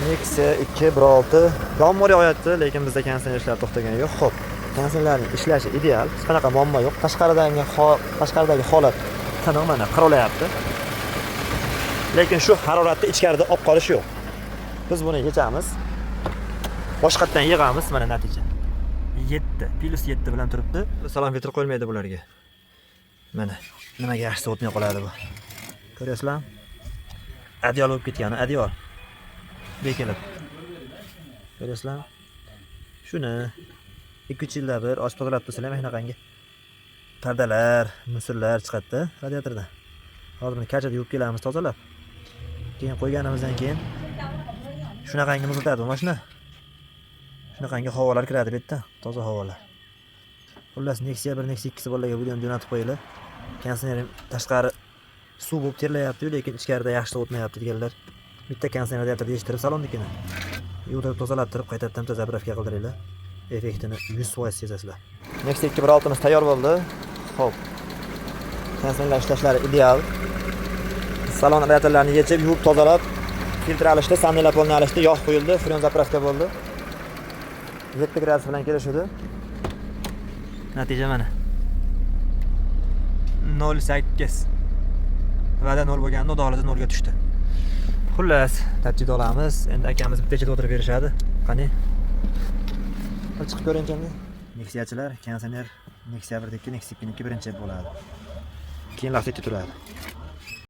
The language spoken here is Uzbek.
Nexia 216 yomg'ir yog'yapti, lekin bizda konditsioner ishlari to'xtagani yo'q. Xo'p, konditsionerning ishlashi ideal. Hech qanaqa muammo yo'q. Tashqaridagi holat tiniq, mana qirilyapti. Lekin shu haroratni ichkarida olib qolish yo'q. Biz buni yechamiz. Boshqatdan yig'amiz, mana natija. 7 +7 bilan turibdi. Salon filtr qo'yilmaydi bularga. Mana nimaga yaxshi o'tmay qoladi bu. Ko'ryapsizlar? Adyol bo'lib ketgani, adyol. Bekilib. Ko'ryapsizlar? Shuni 2-3 yilda bir ochib tozalab tursa ham shunaqangi pardalar, musullar chiqadi radiatordan. Hozir buni kachada yuvib kelamiz tozalab. Keyin qo'yganimizdan keyin shunaqangi muzlatadi bu mashina. Shunaqangi havolar kiradi bu yerdan, toza havolar. Xullas Nexia 1, Nexia 2 bolalarga bu ham jo'natib qo'yinglar. Konditsioner tashqari suv bo'lib terlayapti, lekin ichkarida yaxshi o'tmayapti deganlar. Bitta konditsioner radiatorni yechtirib salonnikini yuvdirib tozalattirib qaytadan zapravka qildiringlar. Effektini 100% sezasizlar. Nexia 216 miz tayyor bo'ldi. Xo'p. Konditsioner ishlashlari ideal. Salon radiatorlarini yechib, yuvib tozalab, filtr alishdi, samnila polni alishdi, yog' quyildi, fren zapravka bo'ldi. 7 gradus bilan kelishdi. Natija mana. 0.8. Vada 0 bo'lganda xudoxolasa 0 ga tushdi. Xullas, tajrid olamiz. Endi akamiz bitta chetda o'tirib berishadi. Qani? Chiqib ko'ring endi. Nexiachilar, konditsioner Nexia 1, Nexia 2 birinchi bo'ladi. Keyin lastikda turadi.